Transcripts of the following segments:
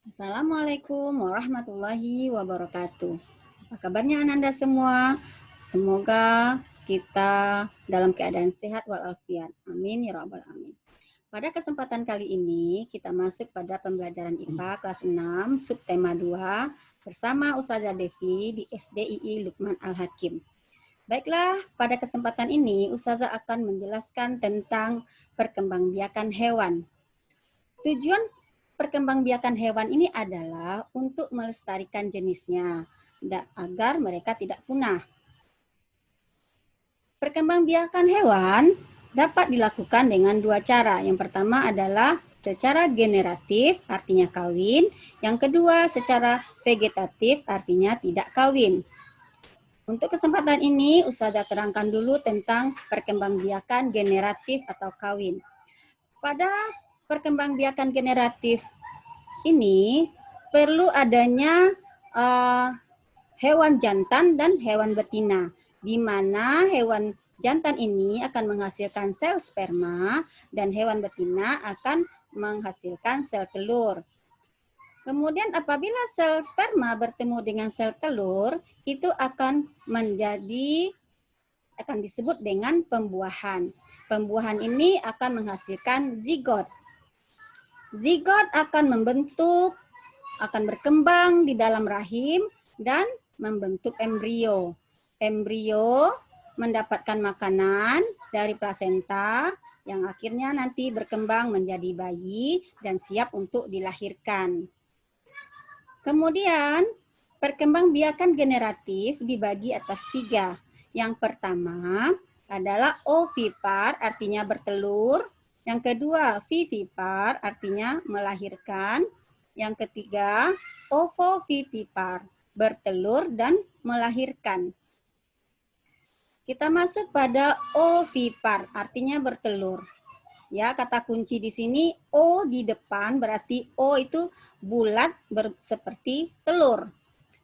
Assalamualaikum warahmatullahi wabarakatuh. Apa kabarnya Ananda semua? Semoga kita dalam keadaan sehat walafiat. Amin ya rabbal alamin. Pada kesempatan kali ini kita masuk pada pembelajaran IPA kelas 6 subtema 2 bersama Ustazah Devi di SDII Lukman Al-Hakim. Baiklah, pada kesempatan ini Ustazah akan menjelaskan tentang perkembangbiakan hewan. Tujuan perkembangbiakan hewan ini adalah untuk melestarikan jenisnya agar mereka tidak punah. Perkembangbiakan hewan dapat dilakukan dengan dua cara. Yang pertama adalah secara generatif, artinya kawin. Yang kedua secara vegetatif, artinya tidak kawin. Untuk kesempatan ini, Ustazah terangkan dulu tentang perkembangbiakan generatif atau kawin. Pada perkembangbiakan generatif ini perlu adanya hewan jantan dan hewan betina, di mana hewan jantan ini akan menghasilkan sel sperma dan hewan betina akan menghasilkan sel telur. Kemudian apabila sel sperma bertemu dengan sel telur, itu akan disebut dengan pembuahan. Pembuahan ini akan menghasilkan zigot. Zigot akan berkembang di dalam rahim dan membentuk embrio. Embrio mendapatkan makanan dari plasenta yang akhirnya nanti berkembang menjadi bayi dan siap untuk dilahirkan. Kemudian perkembangbiakan generatif dibagi atas 3. Yang pertama adalah ovipar, artinya bertelur. Yang kedua, vivipar, artinya melahirkan. Yang ketiga, ovovivipar, bertelur dan melahirkan. Kita masuk pada ovipar, artinya bertelur. Ya, kata kunci di sini O di depan, berarti O itu bulat seperti telur.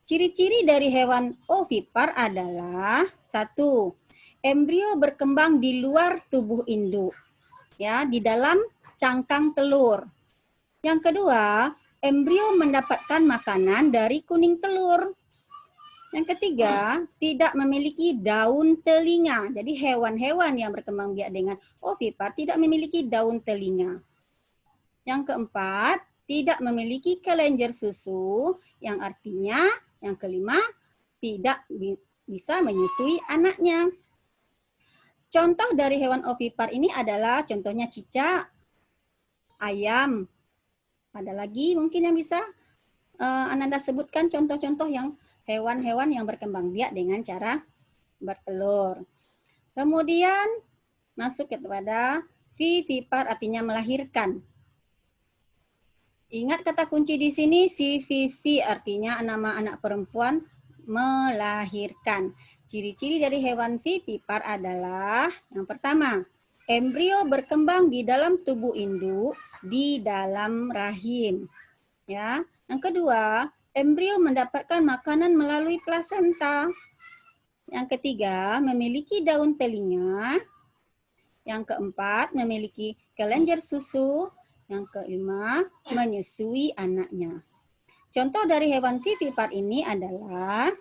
Ciri-ciri dari hewan ovipar adalah 1. Embrio berkembang di luar tubuh induk, ya, di dalam cangkang telur. Yang kedua, embrio mendapatkan makanan dari kuning telur. Yang ketiga, tidak memiliki daun telinga. Jadi hewan-hewan yang berkembang biak dengan ovipar tidak memiliki daun telinga. Yang keempat, tidak memiliki kelenjar susu, yang artinya yang kelima, tidak bisa menyusui anaknya. Contoh dari hewan ovipar ini adalah contohnya cicak, ayam. Ada lagi mungkin yang bisa Ananda sebutkan contoh-contoh yang hewan-hewan yang berkembang biak dengan cara bertelur. Kemudian masuk kepada vivipar, artinya melahirkan. Ingat kata kunci di sini, si Vivi artinya nama anak perempuan melahirkan. Ciri-ciri dari hewan vivipar adalah yang pertama, embrio berkembang di dalam tubuh induk di dalam rahim. Ya, yang kedua, embrio mendapatkan makanan melalui plasenta. Yang ketiga, memiliki daun telinga. Yang keempat, memiliki kelenjar susu. Yang kelima, menyusui anaknya. Contoh dari hewan vivipar ini adalah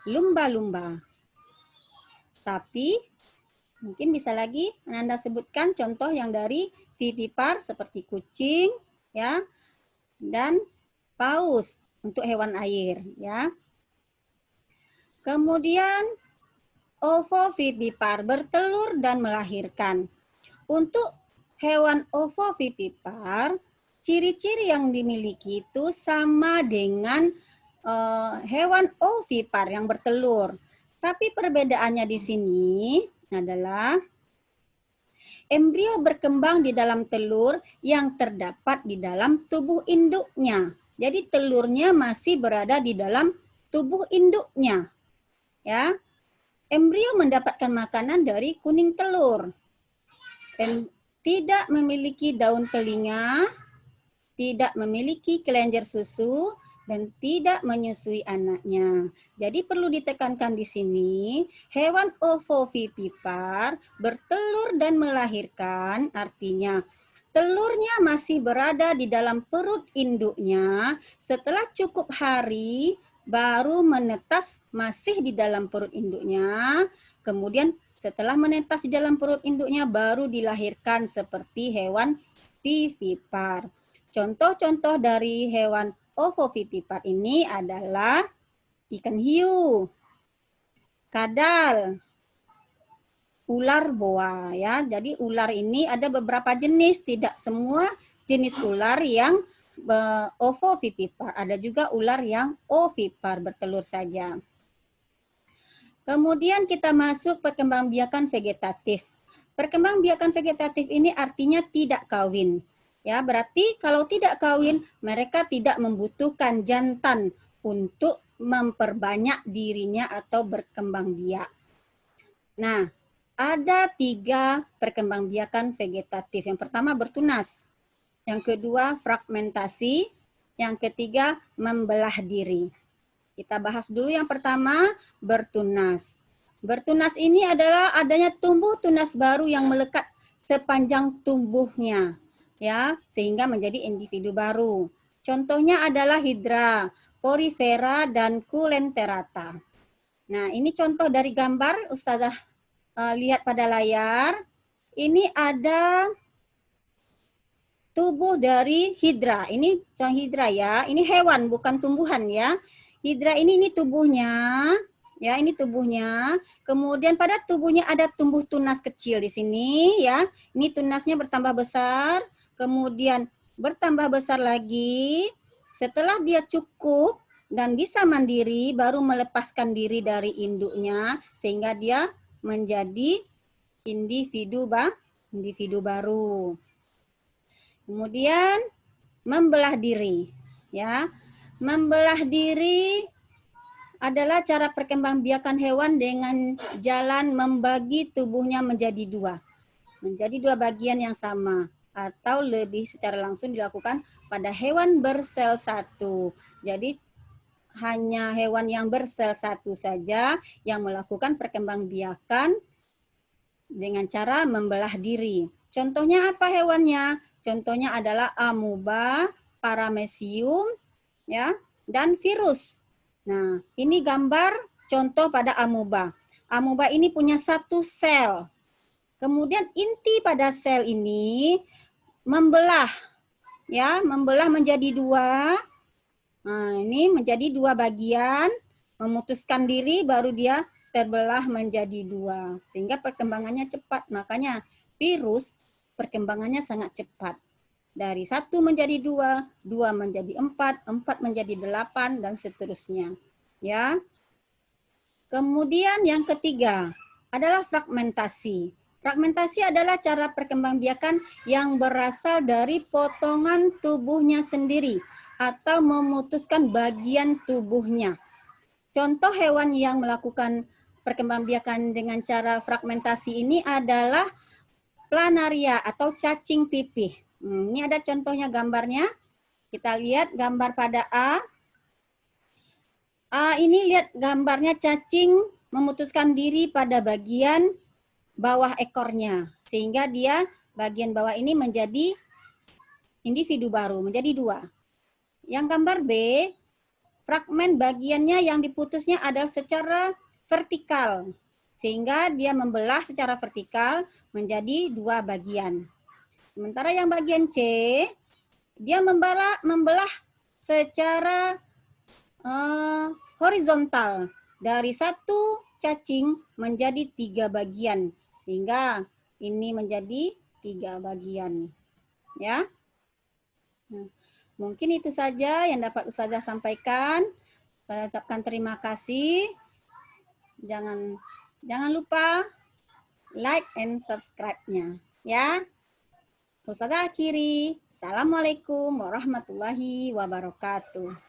lumba-lumba. Sapi, mungkin bisa lagi Anda sebutkan contoh yang dari vivipar seperti kucing, ya, dan paus untuk hewan air, ya. Kemudian ovovivipar, bertelur dan melahirkan. Untuk hewan ovovivipar, ciri-ciri yang dimiliki itu sama dengan hewan ovipar yang bertelur. Tapi perbedaannya di sini adalah embrio berkembang di dalam telur yang terdapat di dalam tubuh induknya. Jadi telurnya masih berada di dalam tubuh induknya. Ya. Embrio mendapatkan makanan dari kuning telur. Tidak memiliki daun telinga, tidak memiliki kelenjar susu, dan tidak menyusui anaknya. Jadi perlu ditekankan di sini, hewan ovovivipar bertelur dan melahirkan, artinya telurnya masih berada di dalam perut induknya, setelah cukup hari baru menetas masih di dalam perut induknya, kemudian setelah menetas di dalam perut induknya baru dilahirkan seperti hewan vivipar. Contoh-contoh dari hewan ovovivipar ini adalah ikan hiu, kadal, ular boa ya. Jadi ular ini ada beberapa jenis, tidak semua jenis ular yang ovovivipar. Ada juga ular yang ovipar, bertelur saja. Kemudian kita masuk perkembangbiakan vegetatif. Perkembangbiakan vegetatif ini artinya tidak kawin. Ya, berarti kalau tidak kawin, mereka tidak membutuhkan jantan untuk memperbanyak dirinya atau berkembang biak. Nah, ada 3 perkembangbiakan vegetatif. Yang pertama bertunas, yang kedua fragmentasi, yang ketiga membelah diri. Kita bahas dulu yang pertama, bertunas. Bertunas ini adalah adanya tumbuh tunas baru yang melekat sepanjang tubuhnya, ya, sehingga menjadi individu baru. Contohnya adalah hidra, porifera, dan kulenterata. Nah, ini contoh dari gambar, Ustazah lihat pada layar. Ini ada tubuh dari hidra. Ini contoh hidra ya. Ini hewan bukan tumbuhan ya. Hidra ini tubuhnya. Ya, ini tubuhnya. Kemudian pada tubuhnya ada tumbuh tunas kecil di sini ya. Ini tunasnya bertambah besar, kemudian bertambah besar lagi. Setelah dia cukup dan bisa mandiri baru melepaskan diri dari induknya sehingga dia menjadi individu baru. Kemudian membelah diri, ya. Membelah diri adalah cara perkembangbiakan hewan dengan jalan membagi tubuhnya menjadi 2. Menjadi 2 bagian yang sama atau lebih secara langsung dilakukan pada hewan bersel 1. Jadi hanya hewan yang bersel 1 saja yang melakukan perkembangbiakan dengan cara membelah diri. Contohnya apa hewannya? Contohnya adalah amuba, paramecium, ya, dan virus. Nah, ini gambar contoh pada amuba. Amuba ini punya 1 sel. Kemudian inti pada sel ini membelah, ya, membelah menjadi 2. Nah, ini menjadi 2 bagian, memutuskan diri baru dia terbelah menjadi 2. Sehingga perkembangannya cepat. Makanya virus perkembangannya sangat cepat. Dari 1 menjadi 2, 2 menjadi 4, 4 menjadi 8, dan seterusnya. Ya. Kemudian yang ketiga adalah fragmentasi. Fragmentasi adalah cara perkembangbiakan yang berasal dari potongan tubuhnya sendiri atau memutuskan bagian tubuhnya. Contoh hewan yang melakukan perkembangbiakan dengan cara fragmentasi ini adalah planaria atau cacing pipih. Ini ada contohnya gambarnya. Kita lihat gambar pada A. Ini lihat gambarnya cacing memutuskan diri pada bagian bawah ekornya. Sehingga dia bagian bawah ini menjadi individu baru, menjadi 2. Yang gambar B, fragmen bagiannya yang diputusnya adalah secara vertikal. Sehingga dia membelah secara vertikal menjadi 2 bagian. Sementara yang bagian C, dia membelah secara horizontal. Dari 1 cacing menjadi 3 bagian. Sehingga ini menjadi 3 bagian. Ya. Nah, mungkin itu saja yang dapat Ustazah sampaikan. Saya ucapkan terima kasih. Jangan lupa like and subscribe-nya. Ya. Ustazah akhiri. Assalamualaikum warahmatullahi wabarakatuh.